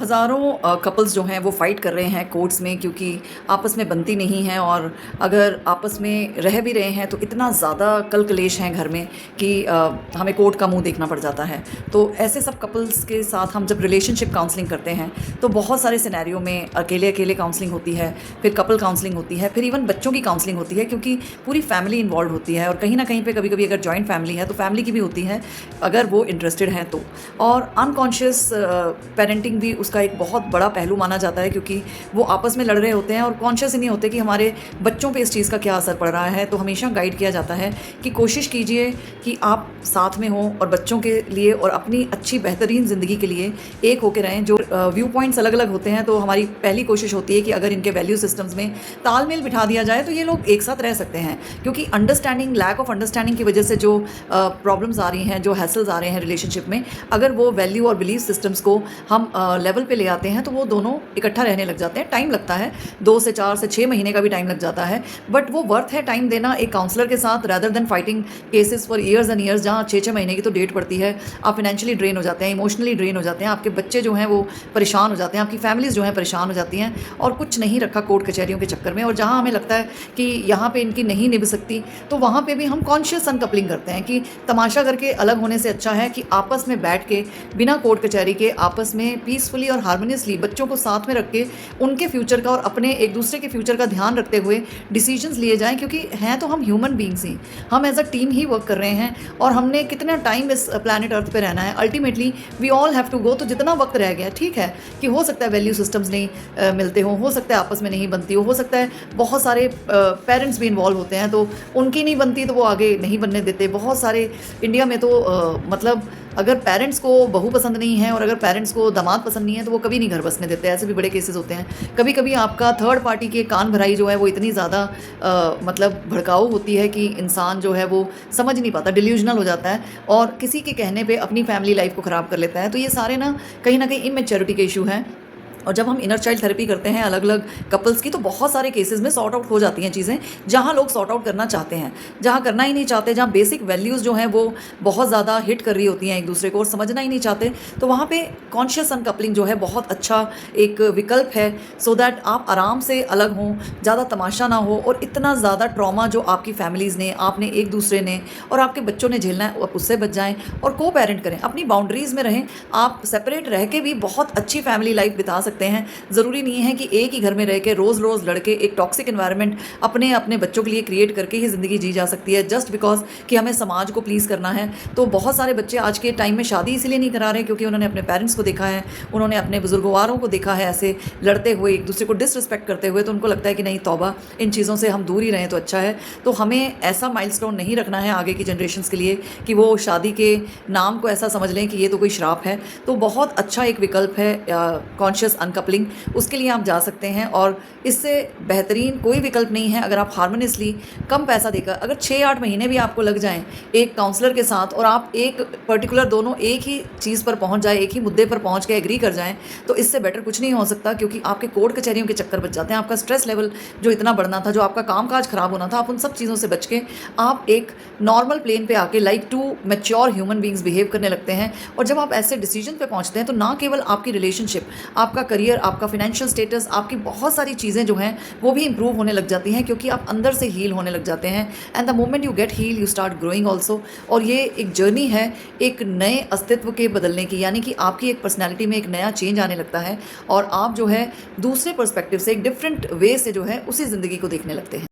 हज़ारों कपल्स जो हैं वो फ़ाइट कर रहे हैं कोर्ट्स में, क्योंकि आपस में बनती नहीं हैं। और अगर आपस में रह भी रहे हैं तो इतना ज़्यादा कल कलेश हैं घर में कि हमें कोर्ट का मुंह देखना पड़ जाता है। तो ऐसे सब कपल्स के साथ हम जब रिलेशनशिप काउंसलिंग करते हैं तो बहुत सारे सिनेरियो में अकेले अकेले काउंसलिंग होती है, फिर कपल काउंसलिंग होती है, फिर इवन बच्चों की काउंसलिंग होती है, क्योंकि पूरी फैमिली इन्वॉल्व होती है। और कहीं ना कहीं पे कभी कभी अगर जॉइंट फैमिली है तो फैमिली की भी होती है अगर वो इंटरेस्टेड हैं तो। और अनकॉन्शियस पेरेंटिंग भी उसका एक बहुत बड़ा पहलू माना जाता है, क्योंकि वो आपस में लड़ रहे होते हैं और कॉन्शियस ही नहीं होते कि हमारे बच्चों पे इस चीज़ का क्या असर पड़ रहा है। तो हमेशा गाइड किया जाता है कि कोशिश कीजिए कि आप साथ में हों और बच्चों के लिए और अपनी अच्छी बेहतरीन ज़िंदगी के लिए एक होकर रहें। जो व्यू पॉइंट्स अलग अलग होते हैं तो हमारी पहली कोशिश होती है कि अगर इनके वैल्यू सिस्टम्स में तालमेल बिठा दिया जाए तो ये लोग एक साथ रह सकते हैं। क्योंकि अंडरस्टैंडिंग, लैक ऑफ अंडरस्टैंडिंग की वजह से जो प्रॉब्लम्स आ रही हैं, जो हैसल्स आ रहे हैं रिलेशनशिप में, अगर वो वैल्यू और बिलीफ सिस्टम्स को हम लेवल पे ले आते हैं तो वो दोनों इकट्ठा रहने लग जाते हैं। टाइम लगता है, 2 से 4 से 6 महीने का भी टाइम लग जाता है, बट वो वर्थ है टाइम देना एक काउंसलर के साथ, rather than fighting cases for years and years, जहाँ 6-6 महीने की तो डेट पड़ती है। आप फाइनेंशियली ड्रेन हो जाते हैं, इमोशनली ड्रेन हो जाते हैं, आपके बच्चे जो हैं वो परेशान हो जाते हैं, आपकी फैमिलीज जो हैं परेशान हो जाती हैं, और कुछ नहीं रखा कोर्ट कचहरियों के चक्कर में। और जहाँ हमें लगता है कि यहाँ पे इनकी नहीं निभ सकती तो वहाँ पे भी हम कॉन्शियस अनकपलिंग करते हैं कि तमाशा करके अलग होने से अच्छा है कि आपस में बैठ के बिना कोर्ट कचहरी के आपस में पीसफुली और हार्मोनियसली बच्चों को साथ में रख के उनके फ्यूचर का और अपने एक दूसरे के फ्यूचर का ध्यान रखते हुए डिसीजंस लिए जाएं। क्योंकि हैं तो हम ह्यूमन बींग्स ही, हम एज अ टीम ही वर्क कर रहे हैं और हमने कितना टाइम इस प्लैनेट अर्थ पे रहना है। Ultimately we all have to go. तो जितना वक्त रह गया, ठीक है कि हो सकता है वैल्यू सिस्टम्स नहीं मिलते हो सकता है आपस में नहीं बनती हो सकता है बहुत सारे पेरेंट्स भी इन्वॉल्व होते हैं तो उनकी नहीं बनती तो वो आगे नहीं बनने देते। बहुत सारे इंडिया में तो मतलब अगर पेरेंट्स को बहू पसंद नहीं है और अगर पेरेंट्स को दामाद पसंद नहीं है तो वो कभी नहीं घर बसने देते। ऐसे भी बड़े केसेस होते हैं। कभी कभी आपका थर्ड पार्टी की कान भराई जो है वो इतनी ज़्यादा मतलब भड़काऊ होती है कि इंसान जो है वो समझ नहीं पाता, डिल्यूजनल हो जाता है और किसी के कहने पे अपनी फैमिली लाइफ को ख़राब कर लेता है। तो ये सारे ना कहीं इमेच्योरिटी के इशू हैं। और जब हम इनर चाइल्ड थेरेपी करते हैं अलग अलग कपल्स की तो बहुत सारे केसेस में सॉर्ट आउट हो जाती हैं चीज़ें, जहाँ लोग सॉर्ट आउट करना चाहते हैं, जहाँ करना ही नहीं चाहते, जहाँ बेसिक वैल्यूज़ जो हैं वो बहुत ज़्यादा हिट कर रही होती हैं एक दूसरे को और समझना ही नहीं चाहते, तो वहाँ पे कॉन्शियस अनकपलिंग जो है बहुत अच्छा एक विकल्प है। सो दैट आप आराम से अलग हों, ज़्यादा तमाशा ना हो और इतना ज़्यादा ट्रॉमा जो आपकी फैमिलीज़ ने, आपने एक दूसरे ने और आपके बच्चों ने झेलना है उससे बच जाएँ और को पेरेंट करें, अपनी बाउंड्रीज़ में रहें। आप सेपरेट रह के भी बहुत अच्छी फैमिली लाइफ बिता सकते हैं। ज़रूरी नहीं है कि एक ही घर में रह के रोज़ रोज़ लड़के एक टॉक्सिक एनवायरनमेंट अपने अपने बच्चों के लिए क्रिएट करके ही ज़िंदगी जी जा सकती है जस्ट बिकॉज कि हमें समाज को प्लीज़ करना है। तो बहुत सारे बच्चे आज के टाइम में शादी इसलिए नहीं करा रहे क्योंकि उन्होंने अपने पेरेंट्स को देखा है, उन्होंने अपने बुजुर्गवारों को देखा है ऐसे लड़ते हुए, एक दूसरे को डिसरिस्पेक्ट करते हुए, तो उनको लगता है कि नहीं तौबा, इन चीज़ों से हम दूर ही रहें तो अच्छा है। तो हमें ऐसा माइलस्टोन नहीं रखना है आगे की जनरेशन्स के लिए कि वो शादी के नाम को ऐसा समझ लें कि ये तो कोई श्राप है। तो बहुत अच्छा एक विकल्प है कॉन्शियस अनकपलिंग, उसके लिए आप जा सकते हैं और इससे बेहतरीन कोई विकल्प नहीं है। अगर आप हार्मोनियसली कम पैसा देकर अगर 6-8 महीने भी आपको लग जाएं एक काउंसलर के साथ और आप एक पर्टिकुलर दोनों एक ही चीज़ पर पहुंच जाए, एक ही मुद्दे पर पहुंच के एग्री कर जाएं, तो इससे बेटर कुछ नहीं हो सकता। क्योंकि आपके कोर्ट कचहरियों के चक्कर बच जाते हैं, आपका स्ट्रेस लेवल जो इतना बढ़ना था, जो आपका कामकाज खराब होना था, आप उन सब चीज़ों से बच के आप एक नॉर्मल प्लेन पे आके like to mature human beings behave करने लगते हैं। और जब आप ऐसे डिसीजन पे पहुंचते हैं तो ना केवल आपकी रिलेशनशिप, आपका करियर, आपका फाइनेंशियल स्टेटस, आपकी बहुत सारी चीज़ें जो हैं वो भी इंप्रूव होने लग जाती हैं क्योंकि आप अंदर से हील होने लग जाते हैं। And the moment you get heal you start growing also. और ये एक जर्नी है एक नए अस्तित्व के बदलने की, यानी कि आपकी एक पर्सनैलिटी में एक नया चेंज आने लगता है और आप जो है दूसरे पर्सपेक्टिव से, एक डिफरेंट वे से जो है उसी ज़िंदगी को देखने लगते हैं।